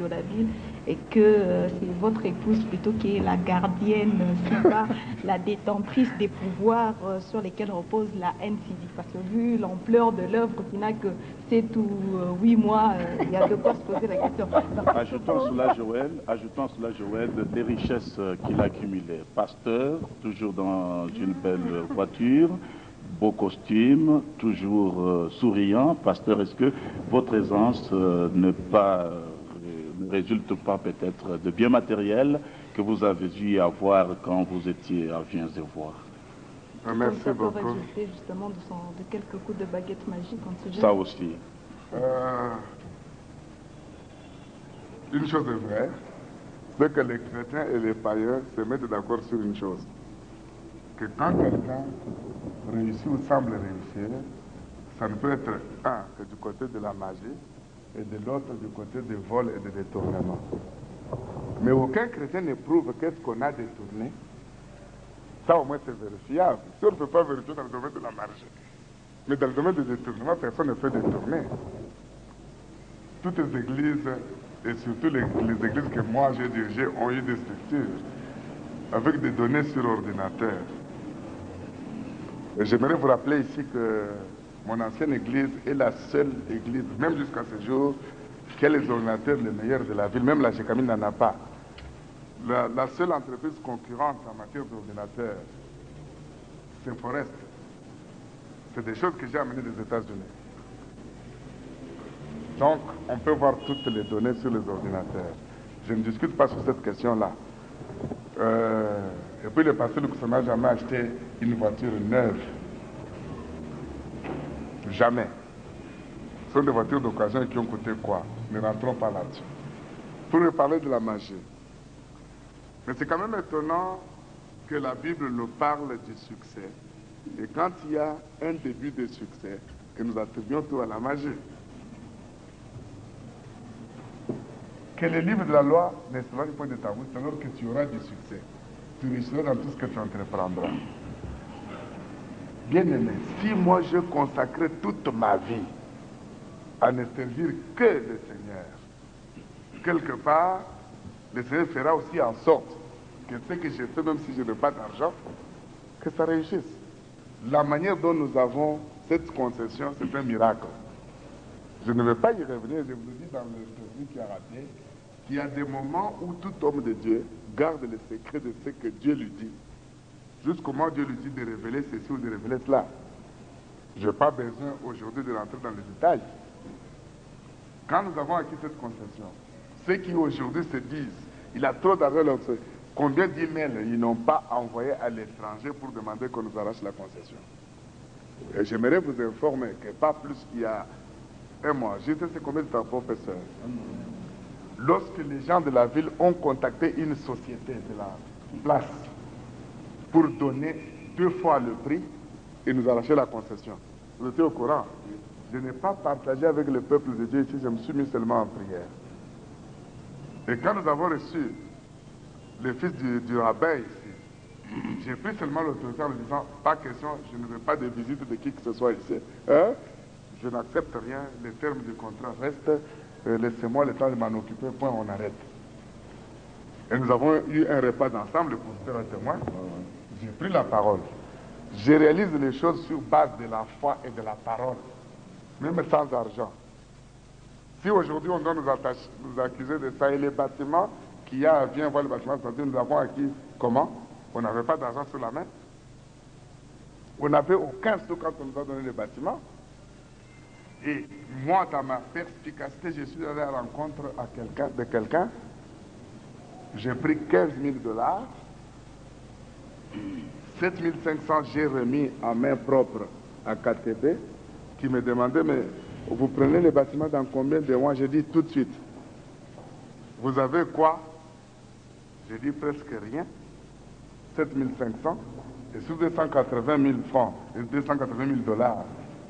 de la ville et que c'est votre épouse plutôt qui est la gardienne, c'est pas la détentrice des pouvoirs sur lesquels repose la haine civique. Parce que vu l'ampleur de l'œuvre qui n'a que 7 ou 8 mois, il y a de quoi se poser la question. Ajoutons cela, Joël, des richesses qu'il a accumulées. Pasteur, toujours dans une belle voiture, beau costume, toujours souriant. Pasteur, est-ce que votre aisance ne résulte pas peut-être de biens matériels que vous avez dû avoir quand vous étiez à Viens-et-Voir? Merci ça peut beaucoup. résulter justement de quelques coups de baguette magique, on se Ça aussi. Une chose est vraie, c'est que les chrétiens et les païens se mettent d'accord sur une chose. Que quand quelqu'un réussit ou semble réussir, ça ne peut être un que du côté de la magie et de l'autre du côté des vols et des détournements. Mais aucun chrétien ne prouve qu'est-ce qu'on a détourné. Ça au moins c'est vérifiable. Si on ne peut pas vérifier dans le domaine de la magie, mais dans le domaine des détournements, personne ne peut détourner. Toutes les églises, et surtout les églises que moi j'ai dirigées, ont eu des structures avec des données sur ordinateur. Et j'aimerais vous rappeler ici que mon ancienne église est la seule église, même jusqu'à ce jour, qui a les ordinateurs les meilleurs de la ville. Même la Gécamine n'en a pas. La seule entreprise concurrente en matière d'ordinateurs, c'est Forest. C'est des choses que j'ai amenées des États-Unis. Donc, on peut voir toutes les données sur les ordinateurs. Je ne discute pas sur cette question-là. Et puis, le pasteur Luc n'a jamais acheté une voiture neuve. Jamais. Ce sont des voitures d'occasion qui ont coûté quoi? Ne rentrons pas là-dessus. Pour me parler de la magie. Mais c'est quand même étonnant que la Bible nous parle du succès. Et quand il y a un début de succès, que nous attribuons tout à la magie. Que le livre de la loi ne sera pas de ta bouche, alors que tu auras du succès. Tu réussiras dans tout ce que tu entreprendras. Bien aimé, si moi je consacrais toute ma vie à ne servir que le Seigneur, quelque part, le Seigneur fera aussi en sorte que ce que je fais, même si je n'ai pas d'argent, que ça réussisse. La manière dont nous avons cette concession, c'est un miracle. Je ne vais pas y revenir, je vous le dis dans le président qui a raté, qu'il y a des moments où tout homme de Dieu garde le secret de ce que Dieu lui dit, jusqu'au moment où Dieu lui dit de révéler ceci ou de révéler cela. Je n'ai pas besoin aujourd'hui de rentrer dans les détails. Quand nous avons acquis cette concession, ceux qui aujourd'hui se disent, il a trop d'argent, combien d'emails ils n'ont pas envoyé à l'étranger pour demander qu'on nous arrache la concession? Et j'aimerais vous informer que pas plus qu'il y a un mois, j'étais ce combien de temps, professeur? Lorsque les gens de la ville ont contacté une société de la place pour donner 2 fois le prix et nous arracher la concession. Vous étiez au courant? Je n'ai pas partagé avec le peuple de Dieu ici, je me suis mis seulement en prière. Et quand nous avons reçu le fils du rabbin ici, j'ai pris seulement l'autorité en lui disant, pas question, je ne veux pas de visite de qui que ce soit ici. Hein? Je n'accepte rien, les termes du contrat restent, laissez-moi le temps de m'en occuper, point, on arrête. Et nous avons eu un repas d'ensemble pour faire un témoin. J'ai pris la parole. Je réalise les choses sur base de la foi et de la parole, même sans argent. Si aujourd'hui on doit nous accuser de ça, et les bâtiments qu'il y a, viens voir le bâtiment, nous avons acquis comment? On n'avait pas d'argent sur la main. On n'avait aucun sou quand on nous a donné les bâtiments. Et moi, dans ma perspicacité, je suis allé à la rencontre de quelqu'un. J'ai pris 15 000 $. 7 500 j'ai remis en main propre à KTB, qui me demandait, mais vous prenez les bâtiments dans combien de mois? J'ai dit tout de suite. Vous avez quoi? J'ai dit presque rien. 7 500. Et sur 280 000 francs et 280 000 $,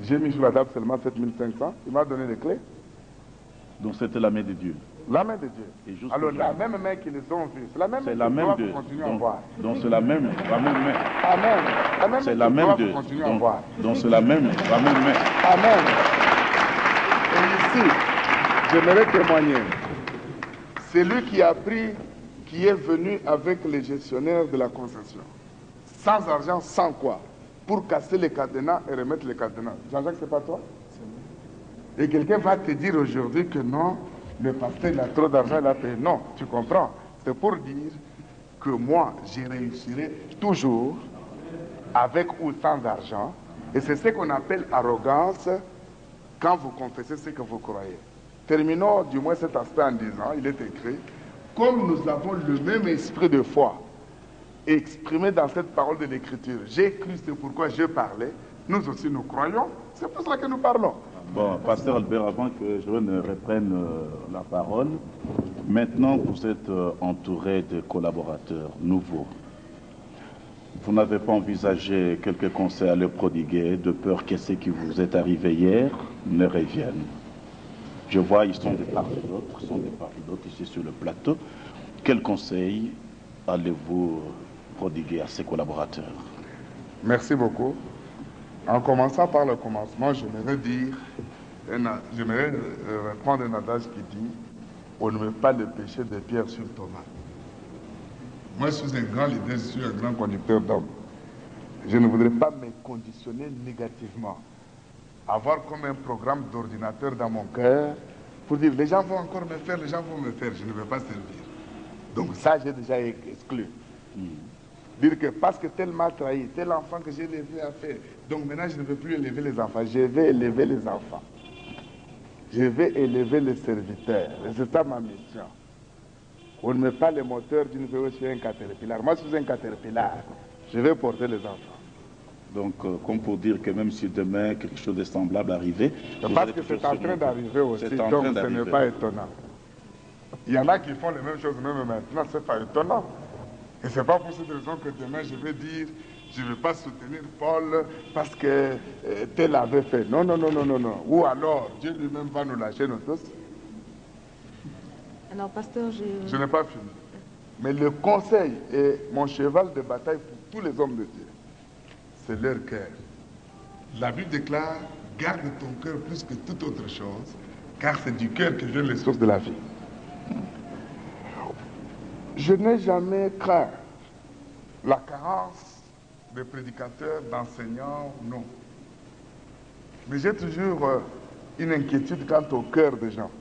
j'ai mis sur la table seulement 7 500. Il m'a donné les clés. Donc c'était la main de Dieu. La main de Dieu. Alors la même main qu'ils les ont vus, c'est la même main que vous continuez à voir. Donc c'est la même main. Amen. C'est la même de. Donc c'est la même main. Amen. Et ici, j'aimerais témoigner C'est lui qui a pris, qui est venu avec les gestionnaires de la concession. Sans argent, sans quoi? Pour casser les cadenas et remettre les cadenas. Jean-Jacques, c'est pas toi? Et quelqu'un va te dire aujourd'hui que non, le pasteur il a trop d'argent, il a payé. Non, tu comprends? C'est pour dire que moi, j'y réussirai toujours, avec ou sans argent. Et c'est ce qu'on appelle arrogance quand vous confessez ce que vous croyez. Terminons du moins cet aspect en disant, il est écrit, comme nous avons le même esprit de foi exprimé dans cette parole de l'Écriture, j'ai cru, c'est pourquoi je parlais, nous aussi nous croyons, c'est pour cela que nous parlons. Bon, Pasteur Albert, avant que je ne reprenne la parole, maintenant vous êtes entouré de collaborateurs nouveaux. Vous n'avez pas envisagé quelques conseils à leur prodiguer, de peur que ce qui vous est arrivé hier ne revienne. Je vois, ils sont de part et d'autre, ici sur le plateau. Quels conseils allez-vous prodiguer à ces collaborateurs? Merci beaucoup. En commençant par le commencement, j'aimerais reprendre un adage qui dit « On ne met pas le péché de Pierre sur Thomas ». Moi, je suis un grand leader, je suis un grand conducteur d'hommes. Je ne voudrais pas me conditionner négativement. Avoir comme un programme d'ordinateur dans mon cœur pour dire les gens vont encore me faire, les gens vont me faire, je ne vais pas servir. Donc ça, j'ai déjà exclu. Dire que parce que tel m'a trahi, tel enfant que j'ai élevé a fait, donc maintenant je ne veux plus élever les enfants, je vais élever les enfants. Je vais élever les serviteurs. Et c'est ça ma mission. On ne met pas le moteur d'une VW sur un caterpillar. Moi, je suis un caterpillar. Je vais porter les enfants. Donc, comme pour dire que même si demain quelque chose de semblable arrivait... Parce que c'est en train d'arriver aussi, donc ce n'est pas étonnant. Il y en a qui font les mêmes choses même maintenant, c'est pas étonnant. Et c'est pas pour cette raison que demain je vais dire, je ne vais pas soutenir Paul parce que tel avait fait. Non, non, non, non, non, non. Ou alors, Dieu lui-même va nous lâcher nous tous. Alors, pasteur, je n'ai pas fini. Mais le conseil et mon cheval de bataille pour tous les hommes de Dieu, c'est leur cœur. La Bible déclare, garde ton cœur plus que toute autre chose, car c'est du cœur que viennent les sources de la vie. Je n'ai jamais craint la carence de prédicateurs, d'enseignants, non. Mais j'ai toujours une inquiétude quant au cœur des gens.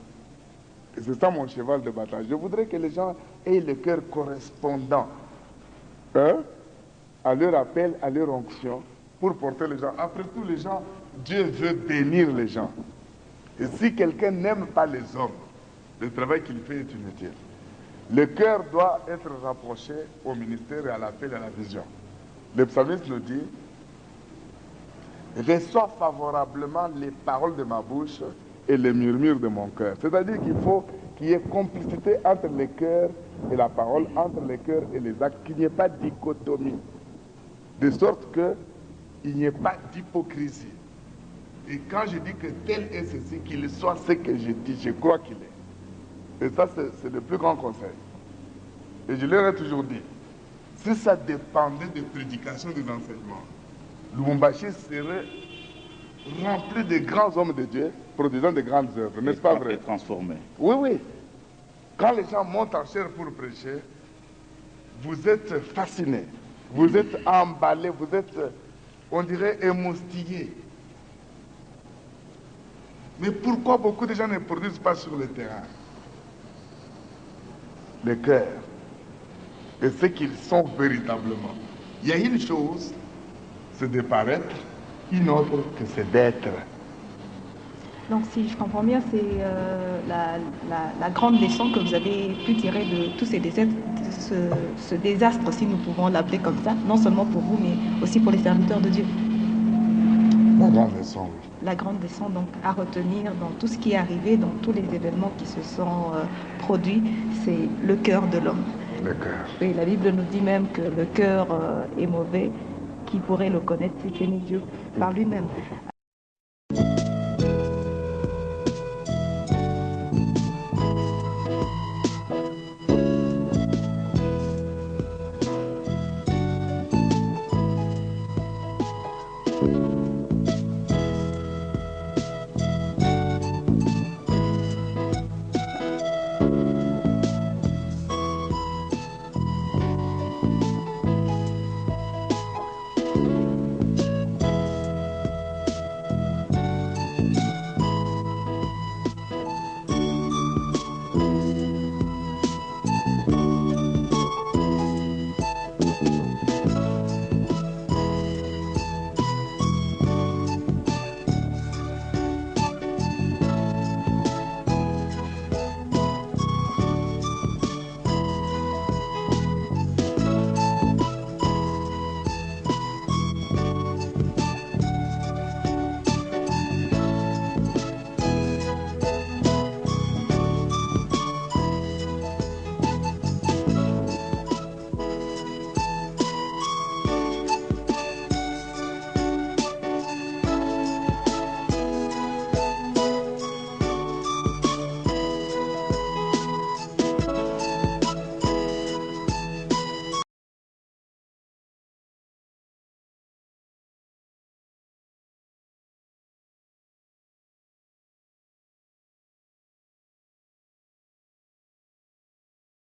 Et c'est ça mon cheval de bataille. Je voudrais que les gens aient le cœur correspondant à leur appel, à leur onction, pour porter les gens. Après tout, les gens, Dieu veut bénir les gens. Et si quelqu'un n'aime pas les hommes, le travail qu'il fait est inutile. Le cœur doit être rapproché au ministère et à l'appel et à la vision. Le psalmiste nous dit, reçois favorablement les paroles de ma bouche et les murmures de mon cœur. C'est-à-dire qu'il faut qu'il y ait complicité entre le cœur et la parole, entre le cœur et les actes, qu'il n'y ait pas de dichotomie. De sorte qu'il n'y ait pas d'hypocrisie. Et quand je dis que tel est ceci, qu'il soit ce que je dis, je crois qu'il est. Et ça, c'est le plus grand conseil. Et je leur ai toujours dit, si ça dépendait des prédications, des enseignements, Lubumbashi serait rempli de grands hommes de Dieu, produisant de grandes œuvres, n'est-ce pas vrai? Transformé. Oui, oui. Quand les gens montent en chair pour prêcher, vous êtes fascinés, vous êtes emballés, vous êtes, on dirait, émoustillés. Mais pourquoi beaucoup de gens ne produisent pas sur le terrain? Le cœur. Et ce qu'ils sont véritablement. Il y a une chose, c'est de paraître, une autre que c'est d'être. Donc, si je comprends bien, c'est la grande leçon que vous avez pu tirer de tous ces désastres, ce désastre, si nous pouvons l'appeler comme ça, non seulement pour vous, mais aussi pour les serviteurs de Dieu. La grande leçon, oui. La grande leçon, donc, à retenir dans tout ce qui est arrivé, dans tous les événements qui se sont produits, c'est le cœur de l'homme. Le cœur. Oui, la Bible nous dit même que le cœur est mauvais. Qui pourrait le connaître si ce n'est Dieu par lui-même.